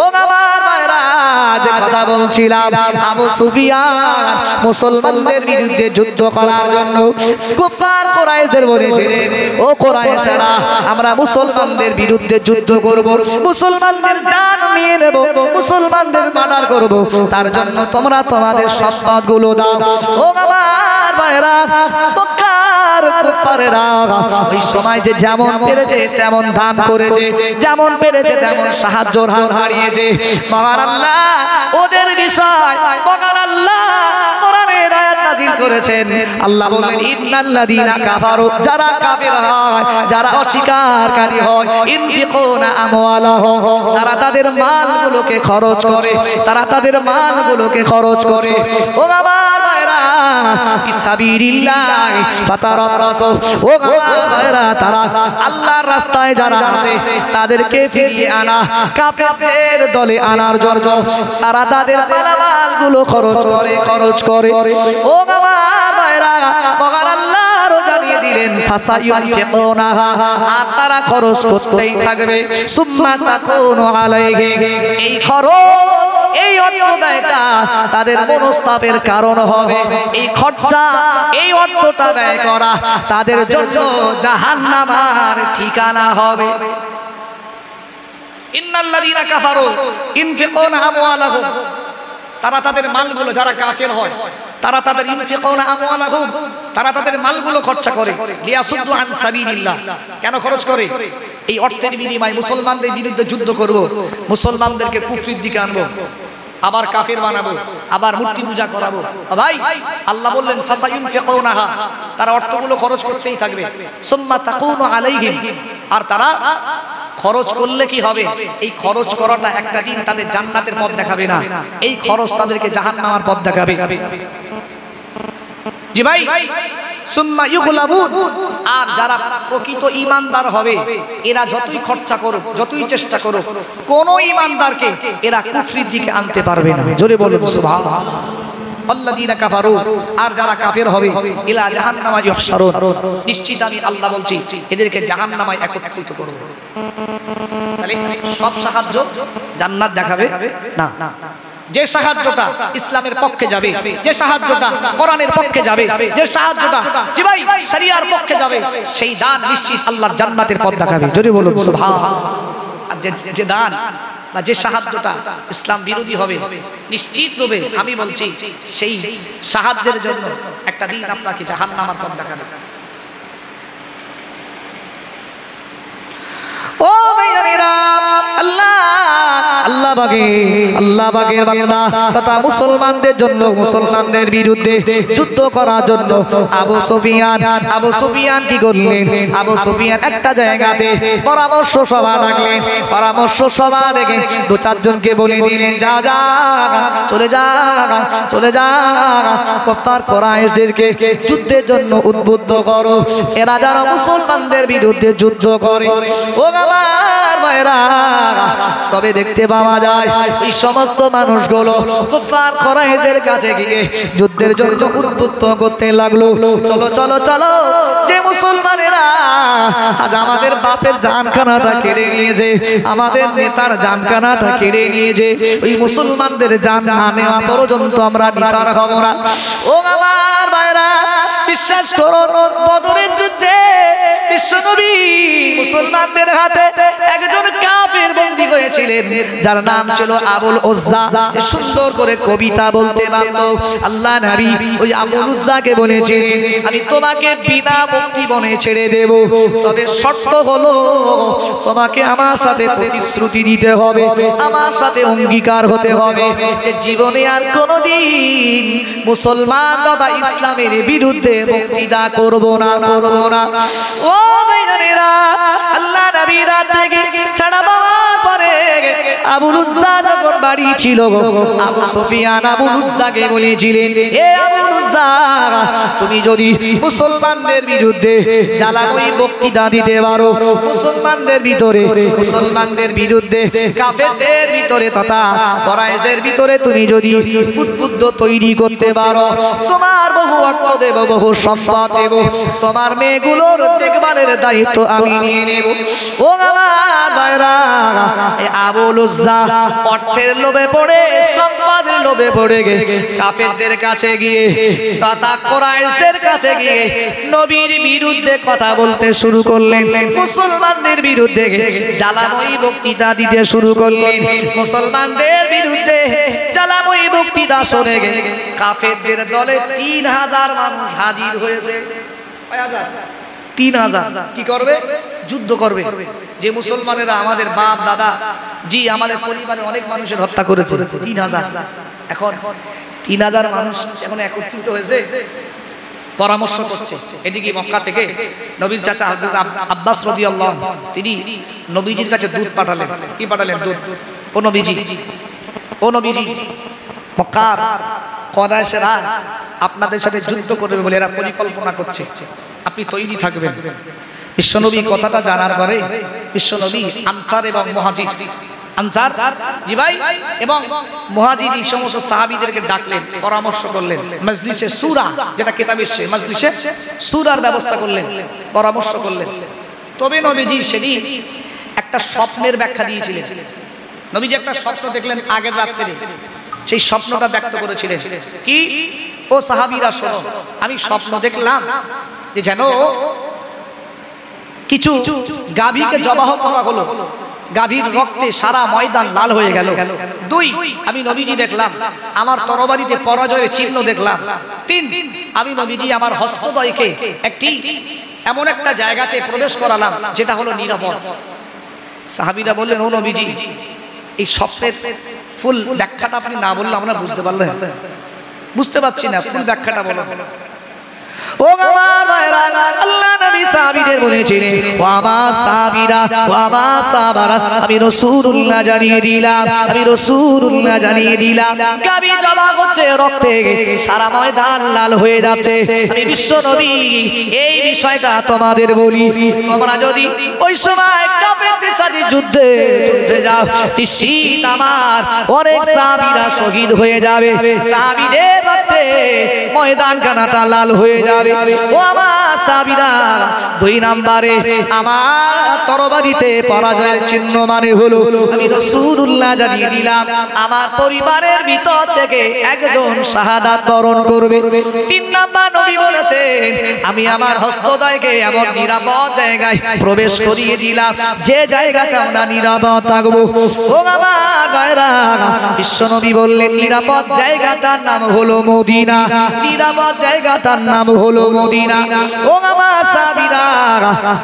ও আমার ভাইরা, যে কথা বলছিলাম, আবু সুফিয়ান মুসলমানদের বিরুদ্ধে যুদ্ধ করার জন্য কুফার কুরাইশদের বলেছিলেন, ও কুরাইশরা, আমরা মুসলমানদের বিরুদ্ধে যুদ্ধ করব, মুসলমানদের জান নিয়ে নেব, মুসলমানদের মার্ডার করব, তার জন্য তোমরা তোমাদের সম্পদগুলো দাও। ও আমার ভাইরা, মক্কার কুফারেরা ওই সময় যে যেমন পেরেছে তেমন দান করেছে, যেমন পেরেছে তেমন সাহায্যের হাত হারিয়েছে। মহান আল্লাহ ওদের বিষয়, মহান আল্লাহ কোরআনের আয়াত নাযিল করেছেন। আল্লাহ বলেন, ইন্নাল্লাযীনা কাফারু, যারা কাফির হয়, যারা অস্বীকারী হয়, ইনফিকুনা আমওয়ালাহুম, তারা তাদের মালগুলোকে খরচ করে, তারা তাদের মালগুলোকে খরচ করে। ও আমার ভাইরা, ফিসাবিলিল্লাহ ফাতারাব্বাসু, ও আমার ভাইরা, তারা আল্লাহর রাস্তায় যারা আছে তাদেরকে ফিরিয়ে আনা, কাফেরদের দলে আনার জন্য তারা তাদের মালগুলো খরচ করে। ও আমার ভাইরা, মহান আল্লাহ আরো জানিয়ে দিলেন, ফাসায়ুনফিকুনাহা, আর তারা খরচ করতেই থাকবে। সুম্মা তাকুনু আলাইহি, এই খরচ, এই অর্থ ব্যয়টা তাদের মনস্তাপের কারণ হবে। এই খরচা, এই অর্থটা ব্যয় করা তাদের জন্য জাহান্নামের ঠিকানা হবে। ইন্নাল্লাযীনা কাফারু ইনফিকুনা আমওয়ালাহুম, তারা তাদের মালগুলো, যারা কাফের হয় তারা তাদের ইনফিকুনা আমওয়ালাহুম, তারা তাদের মালগুলো খরচা করে, লিয়াসুদ্দু আন সাবিলিল্লাহ। কেন খরচ করে? এই অর্থের বিনিময়ে মুসলমানদের বিরুদ্ধে যুদ্ধ করব, মুসলমানদেরকে কুফরির দিকে আনবো, আবার কাফের বানাবো, আবার মূর্তি পূজা করাবো। ভাই, আল্লাহ বললেন ফাসায়ুনফিকুনাহা, তারা অর্থগুলো খরচ করতেই থাকবে। সুম্মা তাকুনু আলাইহিম, আর তারা খরচ করলে কি হবে? এই খরচ করাটা একটা দিন তাদের জান্নাতের পথ দেখাবে না, এই খরচ তাদেরকে জাহান্নামের পথ দেখাবে। জি ভাই, সুম্মা ইউগলাবুন, আর যারা প্রকৃত ঈমানদার হবে এরা যতই খরচা করুক, যতই চেষ্টা করুক, কোন ঈমানদারকে এরা কুফরির দিকে আনতে পারবে না। জোরে বলুন সুবহানাল্লাহ। আল্লাযীনা কাফারু, আর যারা কাফের হবে, ইলা জাহান্নামা ইউহশারুন, নিশ্চিত আমি আল্লাহ বলছি এদেরকে জাহান্নামে একত্রিত করব। তাহলে সব সাহায্য জান্নাত দেখাবে না। যে সাহায্যটা ইসলামের পক্ষে যাবে, যে সাহায্যটা কোরআনের পক্ষে যাবে, যে সাহায্যটা জি ভাই শরিয়ার পক্ষে যাবে, সেই দান নিশ্চিত আল্লাহর জান্নাতের পথ দেখাবে। জোরে বলুন সুবহানাল্লাহ। আর যে দান বা যে সাহায্যটা ইসলাম বিরোধী হবে, নিশ্চিত রূপে আমি বলছি সেই সাহায্যের জন্য একটা দিন আপনাকে জাহান্নামের পথ দেখাবে। ও ভাইরা, আল্লাহ বাগের বান্দা তথা মুসলমানদের জন্য, মুসলমানদের বিরুদ্ধে যুদ্ধ করার জন্য আবু সুফিয়ান কি করলেন? আবু সুফিয়ান একটা জায়গাতে পরামর্শ সভা ডাকলেন। পরামর্শ সভা ডেকে দু চারজনকে বলে দিলেন, যা চলে যা কুফার কুরাইশদেরকে যুদ্ধের জন্য উদ্বুদ্ধ করো, এরা যারা মুসলমানদের বিরুদ্ধে যুদ্ধ করে। ও আমার ভাইরা, তবে দেখতে পাওয়া যায় এই সমস্ত মানুষগুলো কুফার কুরাইশদের কাছে গিয়ে যুদ্ধের জন্য উদ্বুদ্ধ করতে লাগলো। চলো, যে মুসলমানেরা আজ আমাদের বাপের জানখানাটা কেড়ে নিয়েছে, আমাদের নেতার জানখানাটা কেড়ে নিয়েছে, ওই মুসলমানদের জান না নেওয়া পর্যন্ত আমরা নিতার হব না। ও আমার ভাইরা, বিশ্বাস করুন, বদরের যুদ্ধে বিশ্বনবী মুসলমানদের হাতে একজন কাফের বন্দী হয়েছিলেন, যার নাম ছিল আবুল উজ্জা। সুন্দর করে কবিতা বলতে পারত। আল্লাহ নবী ওই আবুল উজ্জাকে বলেছিলেন, আমি তোমাকে বিনা মুক্তি বনে ছেড়ে দেব, তবে শর্ত হলো তোমাকে আমার সাথে প্রতিশ্রুতি দিতে হবে, আমার সাথে অঙ্গীকার হতে হবে যে জীবনে আর কোনোদিন মুসলমান তথা ইসলামের বিরুদ্ধে বক্তৃতা করব না। ও ভাইরা, আল্লাহ নবী রাত থেকে ছাড়া পাওয়ার পরে আবুল উজ্জা যখন বাড়ি ছিল, আবু সুফিয়ান আবুল উজ্জাকে বলেছিলেন, এ আবুল উজ্জা, তুমি যদি মুসলমানদের বিরুদ্ধে জ্বালাময়ী বক্তৃতা দিতে পারো, মুসলমানদের বিরুদ্ধে কাফেরদের ভিতরে তথা কুরাইশের ভিতরে তুমি যদি উদ্বুদ্ধ তৈরি করতে পারো, তোমার বহু অর্থ দেব, বহু সম্পদ দেব, তোমার মেয়েগুলোর দেখভালের দায়িত্ব আমি নিয়ে নেব। ও আমার ভাইরা, আবুল উজ্জা উজ্জা অর্থের লোভে পড়ে সম্পদের লোভে পড়ে গে কাফেরদের কাছে গিয়ে তথা কুরাইশদের কাছে গিয়ে নবীর বিরুদ্ধে কথা বলতে শুরু করলেন, মুসলমানদের বিরুদ্ধে জ্বালাময়ী বক্তৃতা দিতে শুরু করলেন। মুসলমানদের বিরুদ্ধে জ্বালাময়ী বক্তৃতা শুনে গে কাফেরদের দলে 3000 মানুষ হাজির হয়েছে। 3000 কি করবে? যুদ্ধ করবে। যে মুসলমানেরা আমাদের বাপ দাদা জি আমাদের পরিবারের অনেক মানুষের হত্যা করেছে 3000। এখন 3000 মানুষ এখন একত্রিত হয়েছে, পরামর্শ করছে। এদিকে মক্কা থেকে নবীর চাচা হযরত আব্বাস রাদিয়াল্লাহু আনহু তিনি নবীজির কাছে দুধ পাঠালেন। কি পাঠালেন? দুধ। ও নবীজি মক্কার কুরাইশরা আপনাদের সাথে যুদ্ধ করবে বলে এরা পরিকল্পনা করছে, আপনি তৈরি থাকবেন। বিশ্বনবী কথাটা জানার পরে বিশ্বনবী আনসার এবং মুহাজির, আনসার জি ভাই এবং মুহাজির এই সমস্ত সাহাবীদেরকে ডাকলেন, পরামর্শ করলেন। মজলিসে সূরা, যেটা কিতাবে এসেছে, মজলিসে সূরার ব্যবস্থা করলেন, পরামর্শ করলেন। তবে নবীজি সেদিন একটা স্বপ্নের ব্যাখ্যা দিয়েছিলেন। নবীজি একটা স্বপ্ন দেখলেন আগের রাত্রে, সেই স্বপ্নটা ব্যক্ত করেছিলেন। কি? ও সাহাবীরা শোনো, আমি স্বপ্ন দেখলাম যে যেন কিছু গাভীকে জবাহ করা হলো, গাভীর রক্তে সারা ময়দান লাল হয়ে গেল। 2, আমি নবীজি দেখলাম আমার তরবারিতে পরাজয়ের চিহ্ন দেখলাম। 3, আমি নবীজি আমার হস্তদ্বয়কে একটি এমন একটা জায়গাতে প্রবেশ করালাম যেটা হলো নিরাপদ। সাহাবীরা বললেন, ও নবীজি এই স্বপ্নের ফুল ব্যাখ্যাটা আপনি না বললে আমরা বুঝতে পারলেন, বুঝতে পারছি না, ফুল ব্যাখ্যাটা বলো। ও আমার ভাইরা, আল্লাহ নবী সাহাবীদের বলেছিলেন, ও আমার সাহাবীরা, ও আমার সাহাবারা, আমি রাসূলুল্লাহ জানিয়ে দিলাম, আমি রাসূলুল্লাহ জানিয়ে দিলাম, গাভী জবাহ হচ্ছে, রক্তে সারা ময়দান লাল হয়ে যাচ্ছে। আমি বিশ্ব নবী এই বিষয়টা তোমাদের বলি, তোমরা যদি ওই সময় কাফেরদের সাথে যুদ্ধে যাও, নিশ্চিত আমার অনেক সাহাবীরা শহীদ হয়ে যাবে, সাহাবীদের রক্তে ময়দান কানাটা লাল হয়ে যাবে। ও আমার সাহাবীরা, 2 নম্বরে আমার তরবারিতে পরাজয়ের চিহ্ন মানে হলো আমি রাসূলুল্লাহ জানিয়ে দিলাম আমার পরিবারের ভিতর থেকে একজন শাহাদাত বরণ করবে। 3 নম্বর নবী বলেছেন, আমি আমার হস্তদ্বয়কে এমন নিরাপদ জায়গায় প্রবেশ করিয়ে দিলাম যে জায়গাতে আমরা নিরাপদ থাকবো। ও আমার ভাইরা, বিশ্বনবী বললেন নিরাপদ জায়গাটার নাম হলো মদিনা, নিরাপদ জায়গাটার নাম হলো মদিনা। ও আমার সাহাবীরা,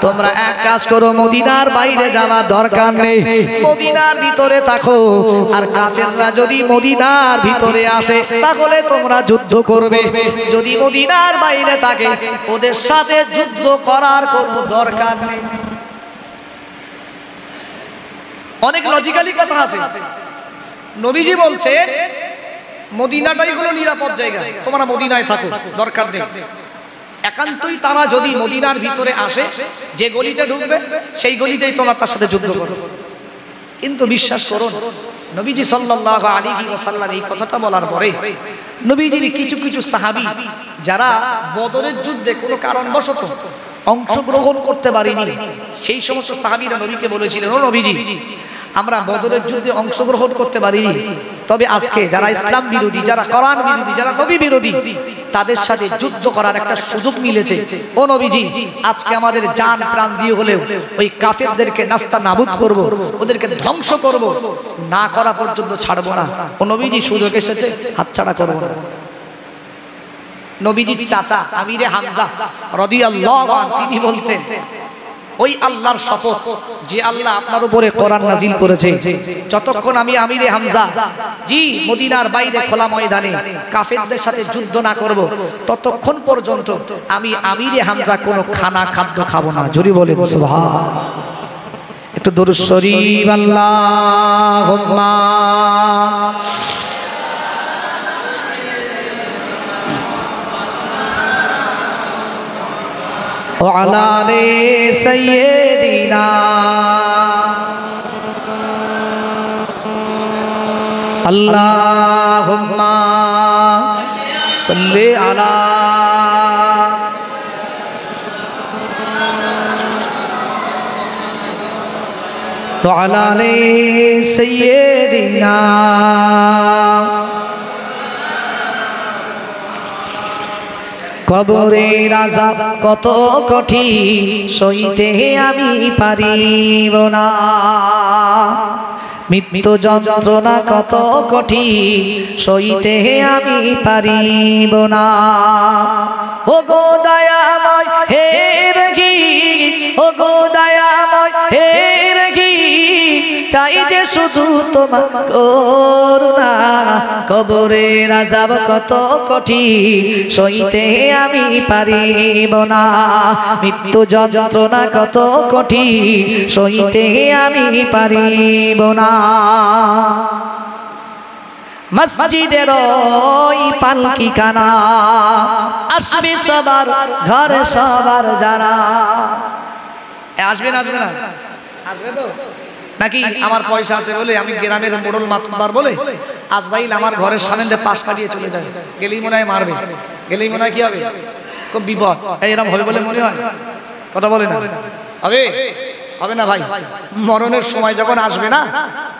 তোমরা এক কাজ করো, মদিনার বাইরে যাওয়ার দরকার নেই, মদিনার ভিতরে থাকো। আর কাফেররা যদি মদিনার ভিতরে আসে তাহলে তোমরা যুদ্ধ করবে, যদি মদিনার বাইরে থাকে ওদের সাথে যুদ্ধ করার কোনো দরকার নেই। অনেক লজিক্যালি কথা আছে। নবীজি বলছে মদিনাটাই হলো নিরাপদ জায়গা, তোমরা মদিনায় থাকো, দরকার নেই। একান্তই তারা যদি মদিনার ভিতরে আসে, যে গলিতে ঢুকবে সেই গলিতেই তোমরা তার সাথে যুদ্ধ করো। কিন্তু বিশ্বাস করুন, নবীজি সাল্লাল্লাহু আলাইহি ওয়াসাল্লাম এই কথাটা বলার পরে নবীজির কিছু কিছু সাহাবী যারা বদরের যুদ্ধে কোনো কারণবশত অংশগ্রহণ করতে পারেনি, সেই সমস্ত সাহাবীরা নবীকে বলেছিলেন, ও নবীজি আমরা বদরের যুদ্ধে অংশগ্রহণ করতে পারিনি, তবে আজকে যারা ইসলাম বিরোধী, যারা কোরআন বিরোধী, যারা নবী বিরোধী, তাদের সাথে যুদ্ধ করার একটা সুযোগ মিলেছে। ও নবীজি আজকে আমাদের জান প্রাণ দিয়ে হলেও ওই কাফেরদেরকে নাস্তা নাবুদ করব, ওদেরকে ধ্বংস করব, না করা পর্যন্ত ছাড়বো না। ও নবীজি সুযোগ এসেছে, হাতছাড়া করব না। নবীজির চাচা আমিরে হামজা রাদিয়াল্লাহু আনহু তিনি বলছেন, ওই আল্লাহর শপথ যে আল্লাহ আপনার উপরে কোরআন নাজিল করেছে, যতক্ষণ আমি আমিরে হামজা জি মদিনার বাইরে খোলা ময়দানে কাফেরদের সাথে যুদ্ধ না করব, ততক্ষণ পর্যন্ত আমি আমিরে হামজা কোনো খাদ্য খাবো না। জোরে বলেন সুবহান। একটু দরুদ শরীফ আল্লাহুম্মা وعلى آل سيدنا اللهم صل على ওয়া আলা আলি সাইয়্যিদিনা। কবরের আযাব কত কঠিন সইতে আমি পারিব না, মৃত্যু যন্ত্রণা কত কঠিন সইতে আমি পারিব না। ও গো দয়াময় হে রহিম, ও গো দয়াময় হে রহিম, চাই যে শুধু তোমার করুণা। কবরের আযাব কত কঠিন সইতে আমি পারিব না, মৃত্যু যন্ত্রণা কত কঠিন সইতে আমি পারিব না। মসজিদের ওই পালকিখানা আসবে সবার ঘরে সবার যারা। আসবে না আসবে না আসবে তো নাকি? আমার পয়সা আছে বলে আমি গ্রামের মোড়ল মাতবার বলে আজরাইল আমার ঘরের সামনে দিয়ে পাশ কাটিয়ে চলে যায়, গেলেই মনে হয় মারবে, গেলেই মনে হয় কি হবে, খুব বিপদ। এরকম হবে বলে মনে হয়? কথা বলে না, হবে হবে না ভাই? মরণের সময় যখন আসবে না,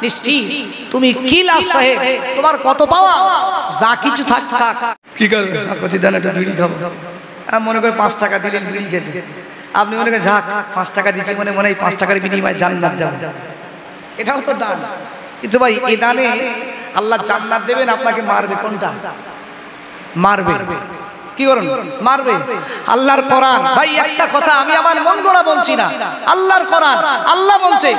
নিশ্চিত তুমি কি লাশ সাহেব, তোমার কত পাওয়া যা কিছু থাক থাক, কি করবে? কচি দানা একটু বিড়ি খাবো, আমি মনে করি 5 টাকা দিলেন বিড়ি খেতে, আপনি মনে করেন ঝাঁক 5 টাকা দিচ্ছি, মনে মনে হয় 5 টাকার বিনিময়ে জান্নাত যাবে, এটাও তো দান। কিন্তু ভাই এই দানে আল্লাহ জান্নাত দেবেন, আপনাকে মারবে। কোনটা মারবে? কি করুন? মারবে আল্লাহর কোরআন। ভাই একটা কথা আমি আমার মন গড়া বলছি না, আল্লাহর কোরআন। আল্লাহ বলছে,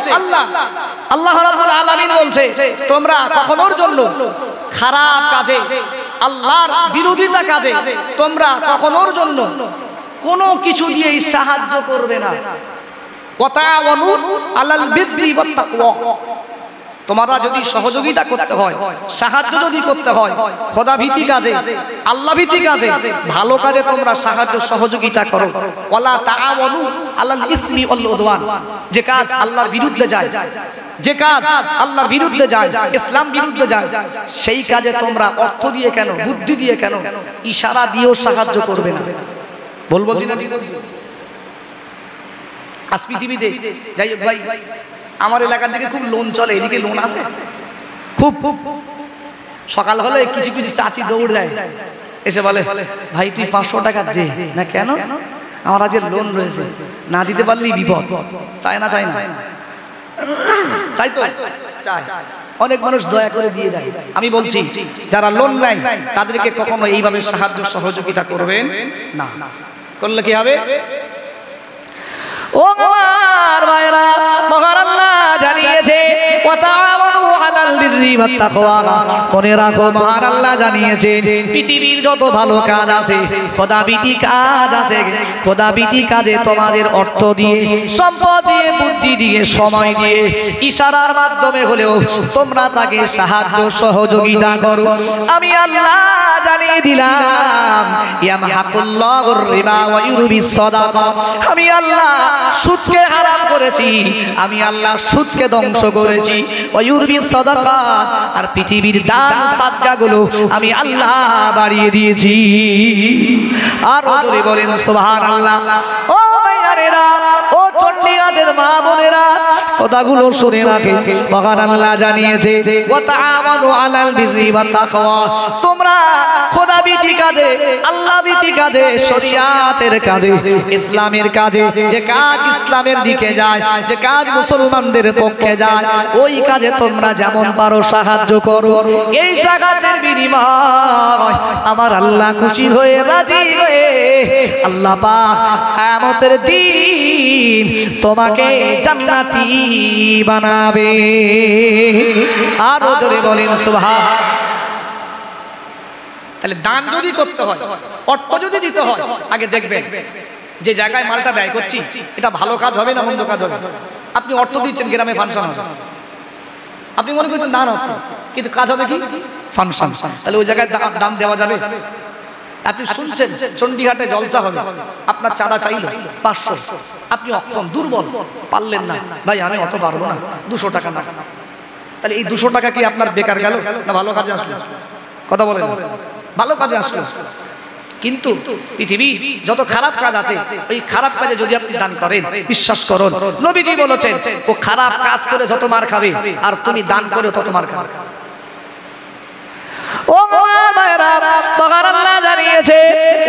আল্লাহ রাব্বুল আলামিন বলছে, তোমরা কখনোর জন্য খারাপ কাজে, আল্লাহর বিরোধিতা কাজে তোমরা কখনোর জন্য কোনো কিছু দিয়ে সাহায্য করবে না। ওয়াতাওয়ানু আলাল বিররি ওয়াত তাকওয়া, তোমরা যদি সহযোগিতা করতে হয়, সাহায্য যদি করতে হয় খোদা ভীতি কাজে, আল্লাহ ভীতি কাজে, ভালো কাজে তোমরা সাহায্য সহযোগিতা করো। ওয়ালা তাআওয়ানু আলাল ইসমি ওয়াল উদওয়ান, যে কাজ আল্লাহর বিরুদ্ধে যায়, যে কাজ আল্লাহর বিরুদ্ধে যায়, ইসলাম বিরুদ্ধে যায়, সেই কাজে তোমরা অর্থ দিয়ে কেন, বুদ্ধি দিয়ে কেন, ইশারা দিয়েও সাহায্য করবে না। বলবো না? আজ পৃথিবীতে যাই হোক ভাই, আমার এলাকার দিকে খুব লোন চলে, এদিকে লোন আছে খুব। সকাল হলে কিছু কিছু চাচি দৌড় দেয়, এসে বলে ভাই তুই 500 টাকা দে না। কেন? আমার আজ লোন রয়েছে, না দিতে পারলেই বিপদ। চায় না? চায় না? চাই তো চাই। অনেক মানুষ দয়া করে দিয়ে দেয়। আমি বলছি যারা লোন নেয় তাদেরকে কখনো এইভাবে সাহায্য সহযোগিতা করবেন না, করলে কি হবে? ও আমার ভাইরা, মহান আল্লাহ জানিয়েছে ওয়াতাআওয়ানু আলাল বিররি ওয়াত তাকওয়া। মনে রাখো মহান আল্লাহ জানিয়েছে পৃথিবীর যত ভালো কাজ আছে, খোদাভীতি কাজ আছে, খোদাভীতি কাজে তোমাদের অর্থ দিয়ে, সম্পদ দিয়ে, বুদ্ধি দিয়ে, সময় দিয়ে, ইশারার মাধ্যমে হলেও তোমরা তাকে সাহায্য সহযোগিতা করো। আমি আল্লাহ জানিয়ে দিলাম ইয়ামহাকুল্লাহুর রিবা ওয়া ইউরবিস সাদাকা। আমি আল্লাহ সুদকে হারাম করেছি, আমি আল্লাহ সুদকে ধ্বংস করেছি। ওয়া ইউরবিস সাদাকা, আর পৃথিবীর দান সাদকাগুলো আমি আল্লাহ বাড়িয়ে দিয়েছি। আর জোরে বলেন সুবহানাল্লাহ। ও ভাইয়ারেরা, ও চণ্ডীগড়ের মা বোনেরা, কথাগুলো শুনে রাখে। মহান আল্লাহ জানিয়েছে ওয়াতাআওয়ানু আলাল বিররি ওয়াত তাকওয়া, তোমরা খোদাভীতি কাজে, আল্লাহ ভীতি কাজে, শরিয়াতের কাজে, ইসলামের কাজে, যে কাজ ইসলামের দিকে যায়, যে কাজ মুসলমানদের পক্ষে যায়, ওই কাজে তোমরা যেমন পারো সাহায্য করো। এই সাহায্যের বিনিময় আমার আল্লাহ খুশি হয়ে, রাজি হয়ে, আল্লাহ পাক কিয়ামতের দিন তোমাকে জান্নাতি বানাবে। আরো জোরে বলেন সুবহান। তাহলে দান যদি করতে হয়, অর্থ যদি দিতে হয়, আগে দেখবেন যে জায়গায় মালটা ব্যয় করছি এটা ভালো কাজ হবে না মন্দ কাজ হবে। আপনি অর্থ দিচ্ছেন গ্রামে ফাংশন হবে, আপনি মনে করছেন দান হচ্ছে, কিন্তু কাজ হবে কি? ফাংশন। তাহলে ওই জায়গায় দান দেওয়া যাবে? আপনি শুনছেন চণ্ডীঘাটে জলসা হবে, আপনার চাঁদা চাইলো 500, আপনি অক্ষম, দুর্বল, পারলেন না, ভাই আমি অত পারবো না, 200 টাকা না। তাহলে এই 200 টাকা কি আপনার বেকার গেল না ভালো কাজে আসলো? কথা বলেন, ভালো কাজে আসলো। কিন্তু পৃথিবী যত খারাপ কাজ আছে ওই খারাপ কাজে যদি আপনি দান করেন, বিশ্বাস করুন নবীজি বলেছেন ও খারাপ কাজ করে যত মার খাবে আর তুমি দান করে তত মার খাবে। ও মায়েরা, তখন আল্লাহ জানিয়েছে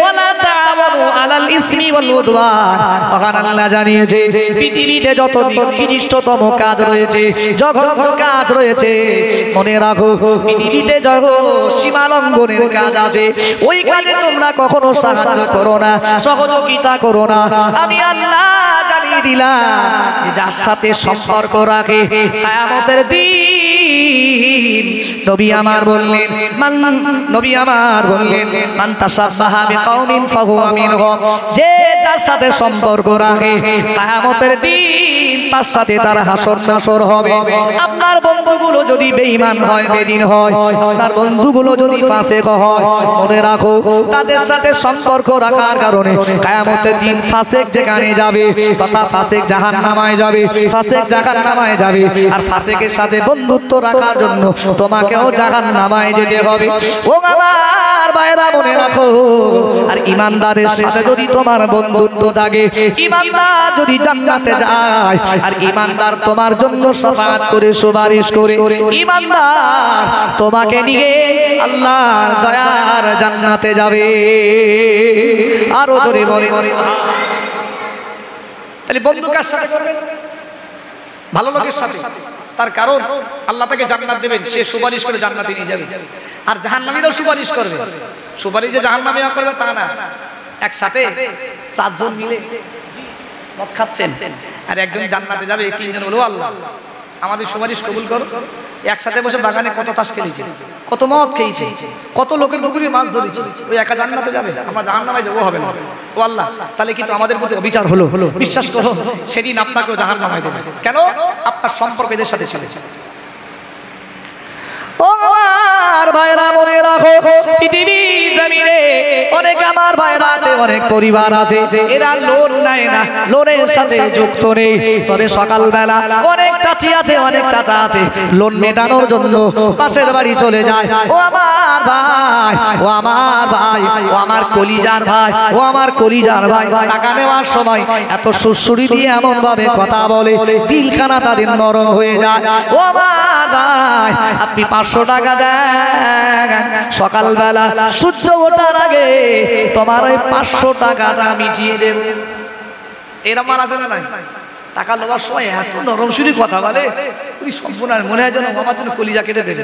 ওয়ালা তাআওয়ানু আলাল ইসমি ওয়াল উদওয়ান। তখন আল্লাহ জানিয়েছে পৃথিবীতে যত নিকৃষ্টতম কাজ রয়েছে, জঘন্য কাজ রয়েছে, মনে রাখো পৃথিবীতে যত সীমা লঙ্ঘনের কাজ আছে ওই কাজে তোমরা কখনো সাহায্য করো না, সহযোগিতা করো না। আমি আল্লাহ জানিয়ে দিলাম যে যার সাথে সম্পর্ক রাখে কিয়ামতের দিন নবী আমার বললেন মান তাশাব্বাহা বিকাউমিন ফাহুয়া মিনহুম, যে যার সাথে সম্পর্ক রাখে কিয়ামতের দিন তার সাথে তার হাসর নাসর হবে। আপনার বন্ধুগুলো যদি বেঈমান হয়, বেদিন হয়, আপনার বন্ধুগুলো যদি ফাসিক হয়, মনে রাখো তাদের সাথে সম্পর্ক রাখার কারণে কিয়ামতের দিন ফাসিক যেখানে যাবে তথা ফাসিক জাহান্নামায় যাবে, ফাসিক জাহান্নামায় যাবে। আর ফাসিকের সাথে বন্ধুত্ব রাখার জন্য তোমাকেও জাহান্নামায় যেতে হবে। ও আমার ভাইরা মনে রাখো, আর ঈমানদারের সাথে যদি তোমার বন্ধুত্ব থাকে, ঈমানদার যদি জান্নাতে যায় আর ঈমানদার তোমার জন্য শাফাআত করে সুপারিশ করে, ঈমানদার তোমাকে নিয়ে আল্লাহর দয়ার জান্নাতে যাবে। আরো জোরে বলে তাহলে বন্ধু কার সাথে করবে? ভালো লোকের সাথে। তার কারণ আল্লাহ তাকে জান্নাত দেবেন, সে সুপারিশ করে জান্নাতে নিয়ে যাবে। আর জাহান্নামীরাও সুপারিশ করবে। সুপারিশ যে জাহান্নামীরা করবে তা না, একসাথে চারজন মিলে মদ খাচ্ছেন আর একজন জান্নাতে যাবে, এই তিনজন বলবো আল্লাহ আমাদের সুপারিশ কবুল করো। একসাথে বসে বাগানে কত তাস খেলেছি, কত মদ খেয়েছি, কত লোকের পুকুরে মাছ ধরেছি, ওই একা জান্নাতে যাবে, আমরা জাহান্নামে যাবো হবে না। ও আল্লাহ, তাহলে কিন্তু আমাদের প্রতি অবিচার হলো। বিশ্বাস করো সেদিন আপনাকেও জাহান্নামে দেবে। কেন? আপনার সম্পর্ক এদের সাথে ছিল। ও আমার ভাইরা মনে রাখো, পৃথিবী জমিনে অনেক আমার ভাইরা আছে, অনেক পরিবার আছে, এরা লোন নেয় না, লোনের সাথে যুক্ত নেই। তবে সকালবেলা অনেক চাচি আছে, অনেক চাচা আছে, লোন মেটানোর জন্য পাশের বাড়ি চলে যায়। ও আমার ভাই, ও আমার ভাই, ও আমার কলিজার ভাই, ও আমার কলিজার ভাই, টাকা নেওয়ার সময় এত সুরসুরি দিয়ে এমন ভাবে কথা বলে দিলখানা তাদের নরম হয়ে যায়। ও আমার ভাই, আপনি 500 টাকা দেন, সকালবেলা সূর্য ওঠার আগে তোমার ওই 500 টাকাটা মিটিয়ে দেব। এরকম আছে না নাই? টাকা নেওয়ার সময় এত নরম সুরি কথা বলে, ওই সম্পূর্ণ মনে হয় যেন আমার জন্য কলিজা কেটে দেবে।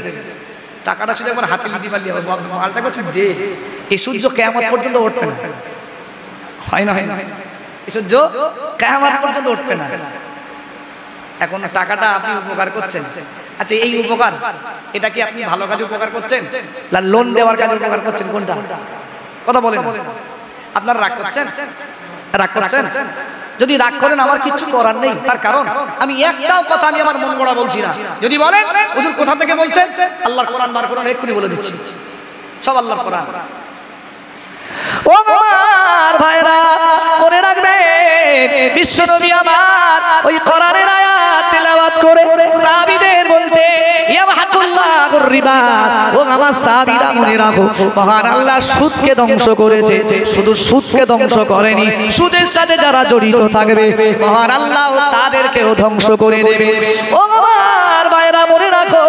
টাকাটা শুধু একবার হাতে দিতে পারলি হবে, মালটা কিছু দে। এই সূর্য কিয়ামত পর্যন্ত উঠবে না, হয় না? হয় না? এই সূর্য কিয়ামত পর্যন্ত উঠবে না। এখন টাকাটা আপনি উপকার করছেন, আচ্ছা এই উপকার এটা কি আপনি ভালো কাজে উপকার করছেন না লোন দেওয়ার কাজে উপকার করছেন? কোনটা? কথা বলেন। আপনারা রাগ করছেন? রাগ করছেন? যদি রাগ করেন আমার কিছু করার নেই, তার কারণ আমি একটাও কথা আমি আমার মন গড়া বলছি না। যদি বলেন হুজুর কোথা থেকে বলছেন, আল্লাহর কোরআন বার কোরআন এক্ষুনি বলে দিচ্ছি, সব আল্লাহর কোরআন। ও আমার ভাইরা মনে রাখবেন, বিশ্বনবী আমার ওই কোরআনের আয়াত তেলাওয়াত করে সাহাবীদের বলতে ইয়ামহাকুল্লাহুর রিবা। ও আমার সাহাবীরা মনে রাখো, মহান আল্লাহ সুদকে ধ্বংস করেছে। শুধু সুদকে ধ্বংস করেনি, সুদের সাথে যারা জড়িত থাকবে মহান আল্লাহ তাদেরকেও ধ্বংস করে দেবে। ও আমার ভাইরা মনে রাখো,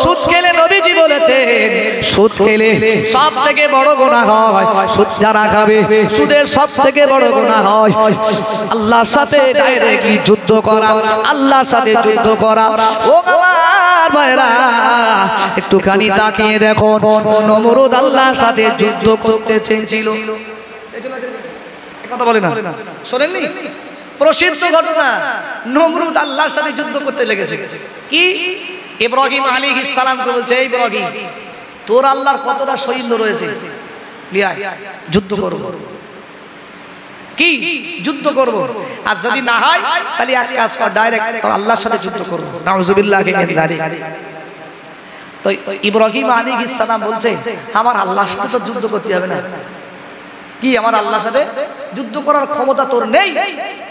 সুদ খেলে নবীজি বলেছেন সুদ খেলে সব থেকে বড় গুনাহ হয় সুদ যারা খাবে, সুদের সব থেকে বড় গুনাহ হয় আল্লাহর সাথে ডাইরেক্টলি যুদ্ধ করা, আল্লাহর সাথে যুদ্ধ করা। ও আমার ভাইরা একটুখানি তাকিয়ে দেখো, নমরুদ আল্লাহর সাথে যুদ্ধ করতে চেয়েছিল, কথা বলে না, শোনেননি? প্রসিদ্ধ ঘটনা, নমরুদ আল্লাহর সাথে যুদ্ধ করতে লেগেছে। কি? ইব্রাহিম আলাইহিস সালামকে বলছে, ইব্রাহিম তোর আল্লাহর কতটা সৈন্য রয়েছে, যুদ্ধ করব। কি যুদ্ধ করব? আর যদি না হয় তাহলে এক কাজ কর, ডাইরেক্ট তোর আল্লাহর সাথে যুদ্ধ করব। নাউযুবিল্লাহি মিন যালিক। তো ইব্রাহিম আলাইহিস সালাম বলছে আমার আল্লাহর সাথে তো যুদ্ধ করতে হবে না। কি আমার আল্লাহর সাথে যুদ্ধ করার ক্ষমতা তোর নেই?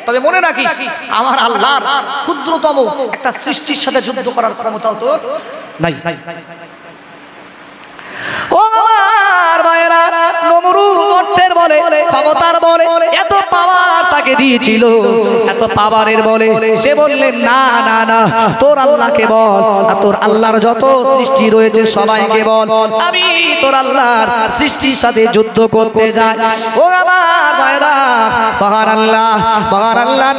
তবে মনে রাখিস আমার আল্লাহর ক্ষুদ্রতম একটা সৃষ্টির সাথে যুদ্ধ করার ক্ষমতাও তোর নাই। ও আমার ভাইরা, নমরুদ অর্থের বলে, ক্ষমতার বলে এত পাওয়ার তাকে দিয়েছিল, এত পাওয়ারের বলে সে বললেন না না না, তোর আল্লাহকে বল, আর তোর আল্লাহর যত সৃষ্টি রয়েছে সবাইকে বল, আমি তোর আল্লাহর সৃষ্টির সাথে যুদ্ধ করতে যাই। ও আমার ভাইরা, মহান আল্লাহ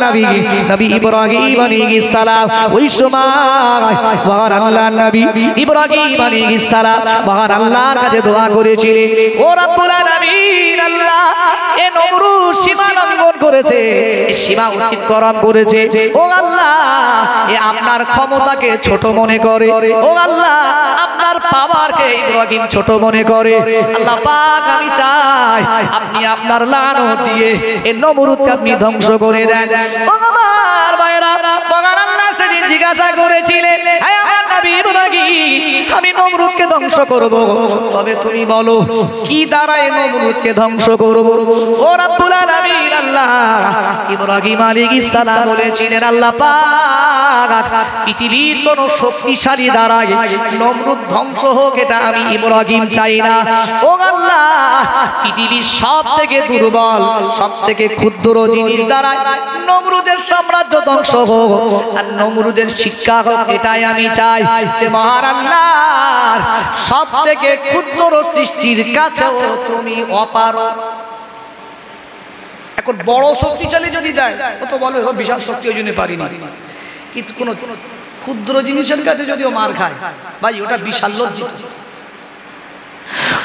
নবী ইব্রাহিম আলাইহিস সালাম ওই সময় মহান আল্লাহ নবী ইব্রাহিম আলাইহিস সালাম মহান আল্লাহর কাছে দোয়া করেছিলেন, ও রব্বুল আলামিন, আল্লাহ এ নমরুদ সীমা লঙ্ঘন করেছে, সীমা অতিক্রম করেছে, ও আল্লাহ এ আপনার ক্ষমতাকে ছোট মনে করে, ও আল্লাহ আপনার পাওয়ারকে ইব্রাহিম ছোট মনে করে। আল্লাহ পাক আমি চাই আপনি আপনার লানত দিয়ে এই নমরুদকে আপনি ধ্বংস করে দেন। ও আমার ভাইরা, মহান আল্লাহ সেদিন জিজ্ঞাসা করেছিলেন, হে আমার নবী ইব্রাহিম, আমি নমরুদকে ধ্বংস করব, তবে তুমি বলো কি দ্বারা এই নমরুদকে ধ্বংস করব? ও রব্বুল আলামিন, আল্লাহ ইব্রাহিম আলাইহিস সালাম বলেছিলেন, আল্লাহ পাক পৃথিবীর কোন শক্তিশালী দ্বারা নমরুদ ধ্বংস হোক এটা আমি ইব্রাহিম চাই না। ও আল্লাহ পৃথিবীর সবথেকে দুর্বল, সবথেকে ক্ষুদ্র জিনিস দ্বারা নমরুদের সাম্রাজ্য ধ্বংস হোক আর নমরুদের শিক্ষা হোক এটাই আমি চাই। যে মহান আল্লাহর সবথেকে ক্ষুদ্র সৃষ্টির কাছেও তুমি অপারগ। এখন বড় শক্তিশালী যদি দেয় ও তো বলবে বিশাল শক্তি ওই জন্য পারি না, কিন্তু কোন ক্ষুদ্র জিনিসের কাছে যদিও মার খায় ভাই ওটা বিশাল লজ্জিত।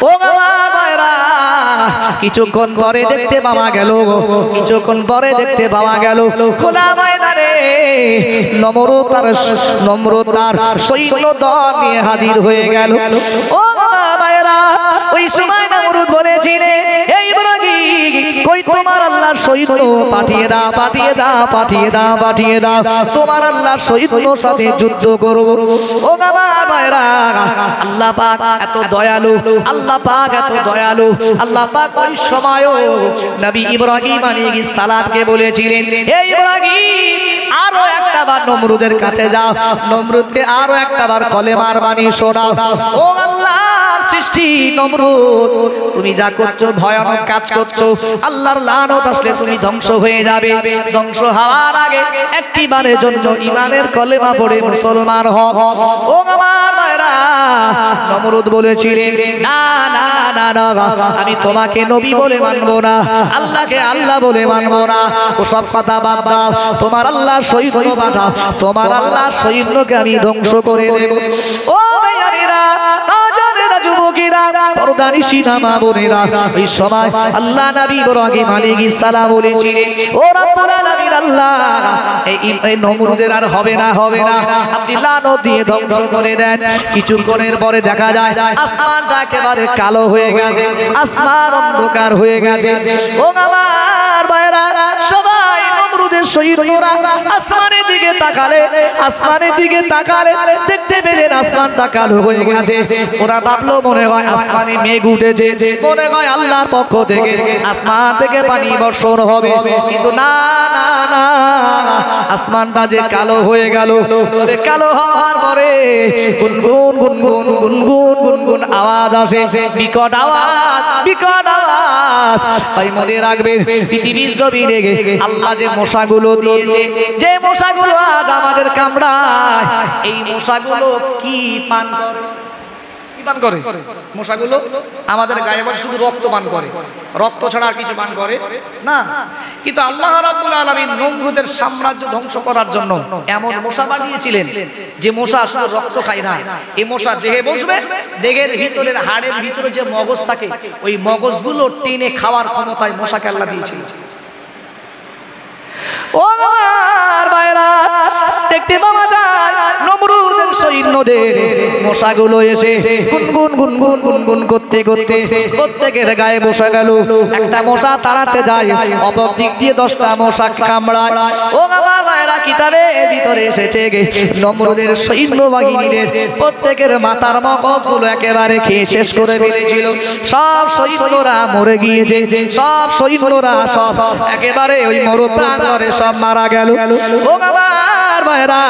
ও বাবা ভাইরা, কিছুক্ষণ পরে দেখতে পাওয়া গেল, কিছুক্ষণ পরে দেখতে পাওয়া গেল খোলা ময়দানে নমরুদ তার সৈন্য দল নিয়ে হাজির হয়ে গেল। ও বাবা ভাইরা, ওই সময় নমরুদ বলেছিলেন, হে ইব্রাহিম, কই তোমার আল্লাহর সৈন্য পাঠিয়ে দাও, পাঠিয়ে দাও, পাঠিয়ে দাও, পাঠিয়ে দাও, তোমার আল্লাহর সৈন্যর সাথে যুদ্ধ করব। ও বাবা ভাইরা, আল্লাহ পাক এত দয়ালু, আল্লাহ পাক এত দয়ালু, আল্লাহ পাক ওই সময়ও নবী ইব্রাহিম আলাইহিস সালামকে বলেছিলেন, হে ইব্রাহিম, আরো একটা বার নমরুদের কাছে যাও, নমরুদকে আরো একটা বার কলেমার বাণী শোনাও। ও আল্লাহর সৃষ্টি নমরুদ, তুমি যা করছো ভয়ানক কাজ করছো, আল্লাহর লানত আসলে তুমি ধ্বংস হয়ে যাবে। ধ্বংস হওয়ার আগে একটি বারের জন্য ঈমানের কলেমা পড়ে মুসলমান হও। ও আমার ভাইরা, নমরুদ বলেছিলেন, না না না না, আমি তোমাকে নবী বলে মানবো না, আল্লাহকে আল্লাহ বলে মানবো না, ওসব কথা বাদ দাও, তোমার আল্লাহ সৈন্য পাঠাও, তোমার আল্লাহ সৈন্যকে আমি ধ্বংস করে দেব। ও ভাইয়ারা, নওজোয়ানেরা, যুবকেরা, পর্দানিশিরা, মা বোনেরা, এই সময় আল্লাহ নবী ইব্রাহিম আলাইহিস সালাম বলেছিলেন, ও রব্বুল আলামিন, আল্লাহ এই নমরুদের আর হবে না, হবে না, আপনি লানত দিয়ে ধ্বংস করে দেন। কিছুক্ষণের পরে দেখা যায় আসমানটা একেবারে কালো হয়ে গেছে, আসমান অন্ধকার হয়ে গেছে। ও আমার ভাইরা, সবাই নমরুদের সৈন্যরা আসমানের দিকে তাকালে, আসমানের দিকে তাকালে দেখতে পেলেন আসমানটা কালো হয়ে গেছে। ওরা ভাবলো মনে হয় আসমানে মেঘ উঠেছে, মনে হয় আল্লাহর পক্ষ থেকে আসমান থেকে পানি বর্ষণ হবে, কিন্তু না না না, আসমানটা যে কালো হয়ে গেল। তবে কালো হওয়ার পরে গুনগুন গুনগুন গুনগুন গুনগুন আওয়াজ আসে, বিকট আওয়াজ, বিকট আওয়াজ। ভাই মনে রাখবেন, পৃথিবীর জমিনে আল্লাহ যে মশাগুলো দিয়েছে, যে মশাগুলো আজ আমাদের কামড়ায়, এই মশাগুলো কি পান করে? পান করে মশাগুলো আমাদের গায়ে বসে শুধু রক্ত পান করে, রক্ত ছাড়া আর কিছু পান করে না। কিন্তু আল্লাহ রাব্বুল আলামিন নমরুদের সাম্রাজ্য ধ্বংস করার জন্য এমন মশা বানিয়েছিলেন যে মশা শুধু রক্ত খায় না, এই মশা দেহে বসবে, দেহের ভিতরের হাড়ের ভিতরে যে মগজ থাকে ওই মগজগুলো টেনে খাওয়ার ক্ষমতায় মশাকে আল্লাহ দিয়েছিলেন। ও আমার ভাইরা, দেখতে পাওয়া যায় নমরুদের সৈন্যদের মশাগুলো এসে গুনগুন গুনগুন গুনগুন করতে করতে প্রত্যেকের গায়ে বসে গেল। একটা মশা তাড়াতে যায়, অপর দিক দিয়ে 10টা মশা কামড়ায়। ও আমার ভাইরা, কিতাবের ভিতরে এসেছে নমরুদের সৈন্য বাহিনীদের প্রত্যেকের মাথার মগজগুলো একেবারে খেয়ে শেষ করে ফেলেছিল। সব সৈন্যরা মরে গিয়েছে, সব সৈন্যরা সব একেবারে ওই মরুপ্রান্তরে সব মারা গেল। ও বাবা আমার ভাইরা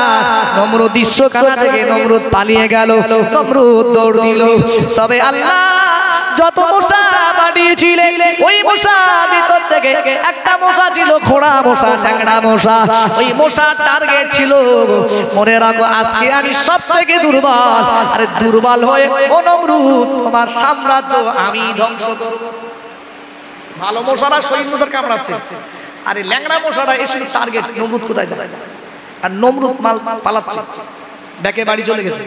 নমরুদ দৃশ্যখানা থেকে নমরুদ পালিয়ে গেল, নমরুদ দৌড় দিল। তবে আল্লাহ যত মশা পাঠিয়েছিলেন ওই মশার ভিতর থেকে একটা মশা ছিল খোঁড়া মশা, চ্যাংড়া মশা। ওই মশার টার্গেট ছিল, মনে রাখো আজকে আমি সব থেকে দুর্বল, আরে দুর্বল হয়ে ও নমরুদ তোমার সাম্রাজ্য আমি ধ্বংস করব। ভালো মশারা সৈন্যদের কামড়াচ্ছে, আরে ল্যাংড়া মশারা এসে টার্গেট নমরুদ কোথায় যায়। আর নমরুদ মাল পালাচ্ছে, ব্যাকে বাড়ি চলে গেছে।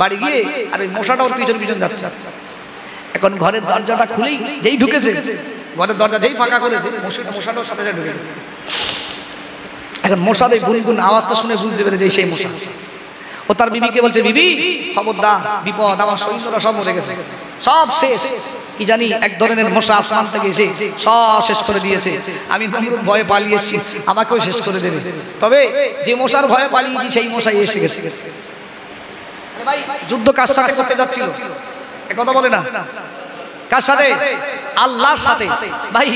বাড়ি গিয়ে আর ওই মশাটা ওর পিছন পিছন যাচ্ছে। এখন ঘরের দরজাটা খুলেই যেই ঢুকেছে, ঘরের দরজা যেই ফাঁকা করেছে, মশাটার সাথে ঢুকে গেছে। এখন মশার ওই গুনগুন আওয়াজটা শুনে বুঝতে পেরেছে সেই মশা। ও তার বিবিকে বলছে, বিবি খবরদার, বিপদ, আমার সৈন্যরা সব মরে গেছে, সব শেষ। কি জানি এক ধরনের মশা আসমান থেকে এসে সব শেষ করে দিয়েছে। আমি নমরুদ ভয়ে পালিয়ে এসেছি, আমাকেও শেষ করে দেবে। তবে যে মশার ভয়ে পালিয়েছি সেই মশাই এসে গেছে। যুদ্ধ কার সাথে করতে যাচ্ছিল কথা বলে না, কার সাথে? আল্লাহর সাথে। ভাই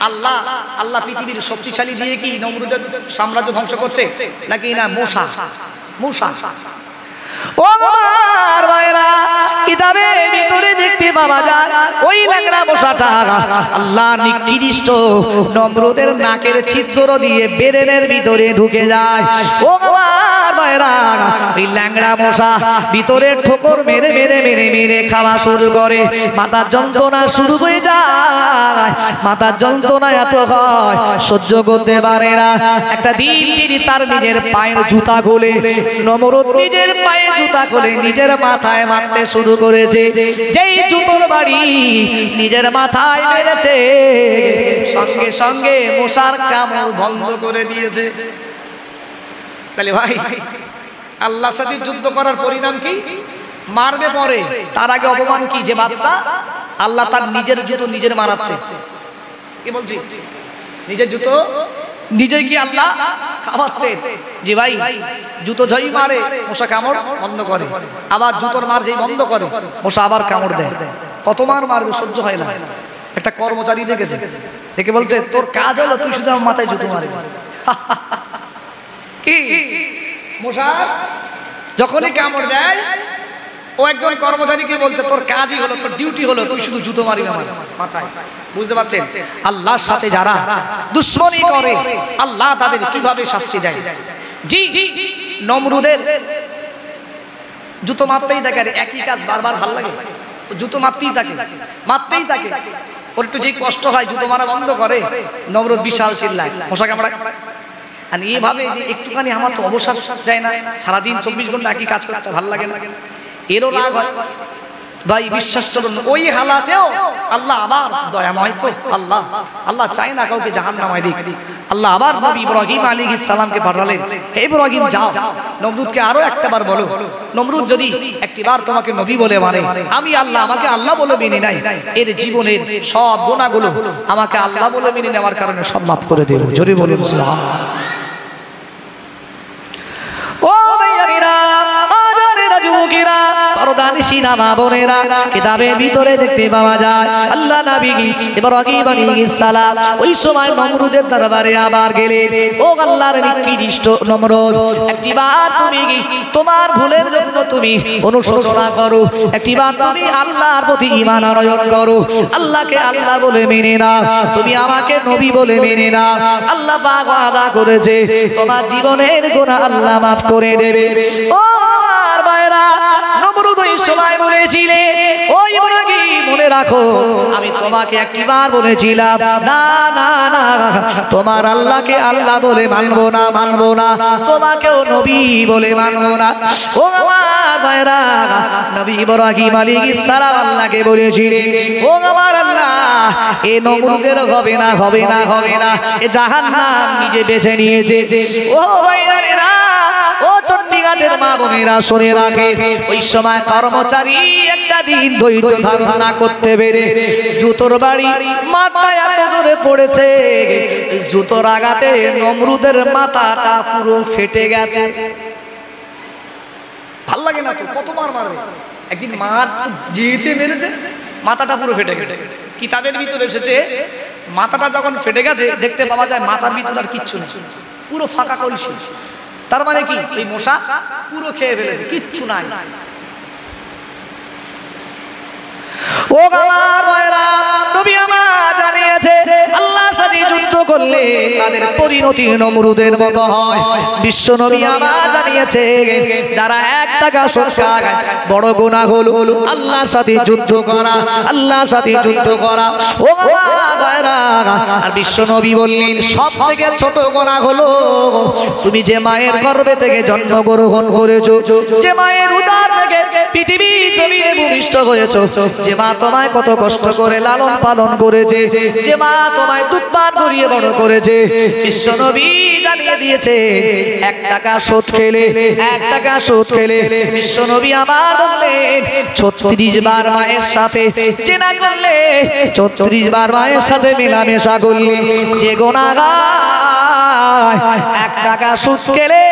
আল্লাহ আল্লাহ পৃথিবীর শক্তিশালী দিয়ে কি নমরুদের সাম্রাজ্য ধ্বংস করছে নাকি না মশা? মশা। ও আমার ভাইরা, কিতাবের ভিতরে দেখতে পাওয়া যায় ওই ল্যাংড়া মশাটা আল্লাহ নিকৃষ্ট নমরুদের নাকের ছিদ্র দিয়ে বেরেনের ভিতরে ঢুকে যায়। ও আমার ভাইরা, ওই ল্যাংড়া মশা ভিতরে ঠোকর মেরে মেরে মেরে মেরে খাওয়া শুরু করে। মাথার যন্ত্রণা শুরু হয়ে যায়, মাথার যন্ত্রণা এত হয় সহ্য করতে পারে না। একটা দিন তিনি তার নিজের পায়ের জুতা খুলে, নমরুদ নিজের পায়ে জুতা খুলে নিজের মাথায় মারতে শুরু করেছে। যেই জুতোর বাড়ি নিজের মাথায় মেরেছে, সঙ্গে সঙ্গে মশার কামড় বন্ধ করে দিয়েছে। তাহলে ভাই আল্লাহর সাথে যুদ্ধ করার পরিণাম কি? মারবে পরে, তার আগে অপমান কি? যে বাদশা আল্লাহ তার নিজের জুতো নিজের মারাচ্ছে। কি বলছি? নিজের জুতো নিজে কি আল্লাহ খাওয়াচ্ছে। যে ভাই জুতো যেই মারে মশা কামড় বন্ধ করে, আবার জুতোর মার যেই বন্ধ করে মশা আবার কামড় দেয়। কত মার মারবে, সহ্য হয় না। একটা কর্মচারী দেখেছে, দেখে বলছে তোর কাজ হলো তুই শুধু আমার মাথায় জুতো মারবি। কি মশা যখনই কামড় দেয়, ও একজন কর্মচারীকে বলছে তোর কাজই হলো, তোর ডিউটি হলো তুই শুধু জুতো মারবি আমার মাথায়। বুঝতে পারছেন আল্লাহর সাথে যারা দুশ্মনী করে আল্লাহ তাদের কিভাবে শাস্তি দেয়। জি নমরুদের জুতো মারতেই থাকে, আর একই কাজ বারবার ভালো লাগে, জুতো মারতেই থাকে, মারতেই থাকে। ওর একটু যেই কষ্ট হয় জুতো মারা বন্ধ করে, নমরুদ বিশাল চিল্লায়, মশা কামড়ায়। আর এইভাবে যে একটুখানি আমার তো অবসর যায় না, সারাদিন 24 ঘন্টা একই কাজ করতে ভালো লাগে না, এরও রাগ হয়। ভাই বিশ্বাস করুন ওই হালাতেও আল্লাহ আবার দয়াময়, তো আল্লাহ আল্লাহ চায় না কাউকে জাহান্নামে দিক। আল্লাহ আবার নবী ইব্রাহিম আলাইহিস সালামকে পাঠালেন, হে ইব্রাহিম যাও নমরুদকে আরো একটাবার বলো, নমরুদ যদি একটিবার তোমাকে নবী বলে মানে আমি আল্লাহ আমাকে আল্লাহ বলে মেনে নাই, এর জীবনের সব গুনাহগুলো আমাকে আল্লাহ বলে মেনে নেওয়ার কারণে সব মাফ করে দেব। জোরে বলুন সুবহানাল্লাহ। ও ভাইয়ারা, আজানেরা, যুবকেরা, পর্দানিশিনা মা বোনেরা, কিতাবের ভিতরে দেখতে পাওয়া যায় আল্লাহ নবী ইব্রাহিম আলাইহিস সালাম ওই সময় নমরুদের দরবারে আবার গেলেন। ও আল্লাহর নিকৃষ্ট নমরুদ, একটিবার তুমি তোমার ভুলের জন্য তুমি অনুশোচনা করো, একটিবার তুমি আল্লাহর প্রতি ঈমান আনয়ন করো, আল্লাহকে আল্লাহ বলে মেনে নাও, তুমি আমাকে নবী বলে মেনে নাও। আল্লাহ পাক ওয়াদা করেছে তোমার জীবনের গুনাহ আল্লাহ মাফ করে দেবে। ও আমার ভাইরা, নমরুদ ওই সময় বলেছিলেন ও ইব্রাহিম মনে রাখো আমি তোমাকে একটিবার বলেছিলাম না না না তোমার আল্লাহকে আল্লাহ বলে মানবো না, মানবো না, তোমাকেও নবী বলে মানবো না। ও আমার ভাইরা, নবী ইব্রাহিম আলাইহিস সালাম আল্লাহকে বলেছিলেন ও আমার আল্লাহ এ নমরুদের হবে না, হবে না, হবে না, এ জাহান্নাম নিজে বেছে নিয়েছে। ও ভাইরা, ও চণ্ডীগড়ের মা বোনেরা শুনে রাখে, ওই সময় কর্মচারী একটা দিন ধৈর্য ধারণা করতে পেরে জুতোর বাড়ি মাথায় এত জোরে পড়েছে, এই জুতোর আঘাতে নমরুদের মাথাটা পুরো ফেটে গেছে। ভাল লাগে না তো, কতবার মারবে, একদিন মার যেতে মেরেছে মাথাটা পুরো ফেটে গেছে। কিতাবের ভিতরে এসেছে মাথাটা যখন ফেটে গেছে দেখতে পাওয়া যায় মাথার ভিতরে আর কিচ্ছু নেই, পুরো ফাঁকা কলসি। তার মানে কি এই মশা পুরো খেয়ে ফেলেছে, কিচ্ছু নাই। ও আমার ভাইরা, নবী আমার জানিয়েছে আল্লাহর সাথে যুদ্ধ করলে তাদের পরিণতি নমরুদের মতো হয়। বিশ্ব নবী আমার জানিয়েছে যারা 1 টাকা সুদ খায় বড় গুনাহ হলো আল্লাহর সাথে যুদ্ধ করা, আল্লাহর সাথে যুদ্ধ করা। ও আমার ভাইরা, আর বিশ্ব নবী বললেন সবথেকে ছোট গুনাহ হলো তুমি যে মায়ের গর্ভে থেকে জন্মগ্রহণ করেছো, যে মায়ের উদর থেকে পৃথিবীর জমিনে ভূমিষ্ঠ হয়েছো, যে মা তোমায় কত কষ্ট করে লালন পালন করেছে, যে মা তোমায় দুধ পান করিয়ে বড় করেছে। বিশ্ব নবী জানিয়ে দিয়েছে 1 টাকা সুদ খেলে, 1 টাকা সুদ খেলে বিশ্ব নবী আবার বললেন 36 বার মায়ের সাথে জেনা করলে, 36 বার মায়ের সাথে মেলামেশা করলে যে গুনাহগার 1 টাকা সুদ খেলে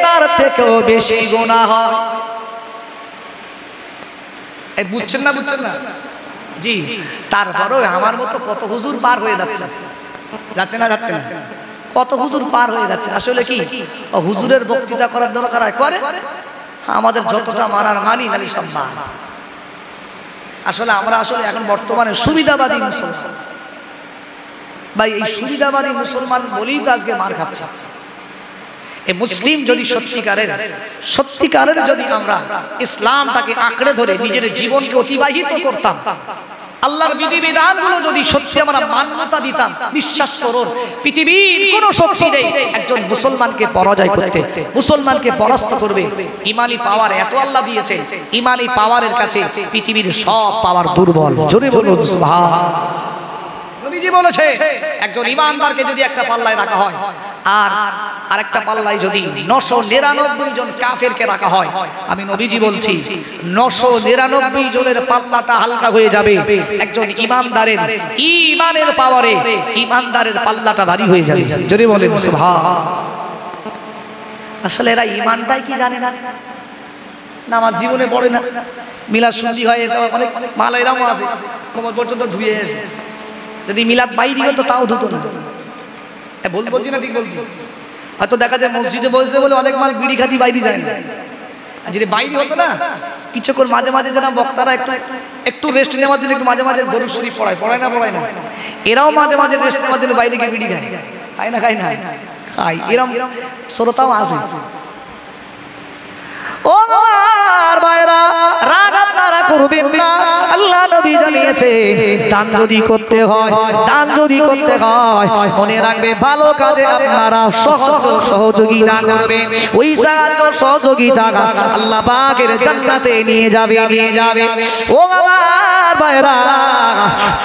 তার থেকেও বেশি গুনাহ হয়। এই বুঝছেন না, বুঝছেন না? জি, তারপরেও আমার মতো কত হুজুর পার হয়ে যাচ্ছে, যাচ্ছে না, যাচ্ছে না, কত হুজুর পার হয়ে যাচ্ছে। আসলে কি হুজুরের বক্তৃতা করার দরকার হয় করে, আমাদের যতটা মানার মানি নালি সব বাদ। আসলে আমরা আসলে এখন বর্তমানে সুবিধাবাদী মুসলমান ভাই, এই সুবিধাবাদী মুসলমান বলেই তো আজকে মার খাচ্ছে। এই মুসলিম যদি সত্যিকারের যদি আমরা ইসলামটাকে আঁকড়ে ধরে নিজের জীবনকে অতিবাহিত করতাম, আল্লাহর বিধিবিধানগুলো যদি সত্যি আমরা মান্যতা দিতাম, বিশ্বাস করুন পৃথিবীর কোনো শক্তি নেই একজন মুসলমানকে পরাজয় করতে, মুসলমানকে পরাস্ত করবে। ইমানি পাওয়ার এত আল্লাহ দিয়েছে, ইমানি পাওয়ারের কাছে পৃথিবীর সব পাওয়ার দুর্বল। জোরে বলুন সুবহানাল্লাহ। নবীজি বলেছে একজন ইমানদারকে যদি একটা পাল্লায় রাখা হয় আর আরেকটা পাল্লায় যদি 999 জন কাফেরকে রাখা হয়, আমি নবীজি বলছি 999 জনের পাল্লাটা হালকা হয়ে যাবে, একজন ইমানদারের ইমানের পাওয়ারে ইমানদারের পাল্লাটা ভারী হয়ে যাবে। যদি বলেন সুবহানাল্লাহ। আসলে এরা ইমানটাই কি জানে না, নামাজ জীবনে পড়ে না, মিলাদ শুনলি হয়েছে, অনেক মালাইরাও আছে কোমর পর্যন্ত ধুয়ে এসে, যদি মিলাদ বাইরে হতো তাও ধুতো না। বলছি না, ঠিক বলছি? হয়তো দেখা যায় মসজিদে বসে বলে অনেক মাল বিড়ি খাতি বাইরে যায় না, যদি বাইরে হতো না কিছুক্ষণ মাঝে মাঝে যেন বক্তারা একটু রেস্ট নেওয়ার জন্য একটু মাঝে মাঝে দরুদ শরীফ পড়ায় না, এরাও মাঝে মাঝে রেস্ট নেওয়ার জন্য বাইরে গিয়ে বিড়ি খায়, খায় না খায়, এরকম শ্রোতাও আছে। ও আমার ভাইরা, রাগ আপনারা করবেন না। আল্লাহ নবী জানিয়েছে দান যদি করতে হয়, দান যদি করতে হয় মনে রাখবে ভালো কাজে আপনারা সহযোগিতা করবেন, ওই সাহায্য সহযোগিতা আল্লাহ পাকের জান্নাতে নিয়ে যাবে। ও আমার ভাইরা,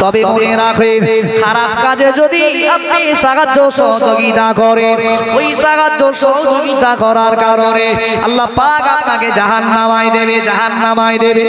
তবে মনে রাখবেন খারাপ কাজে যদি আপনি সাহায্য সহযোগিতা করেন, ওই সাহায্য সহযোগিতা করার কারণে আল্লাহ পাক আপনাকে জাহান্নামায় দেবে।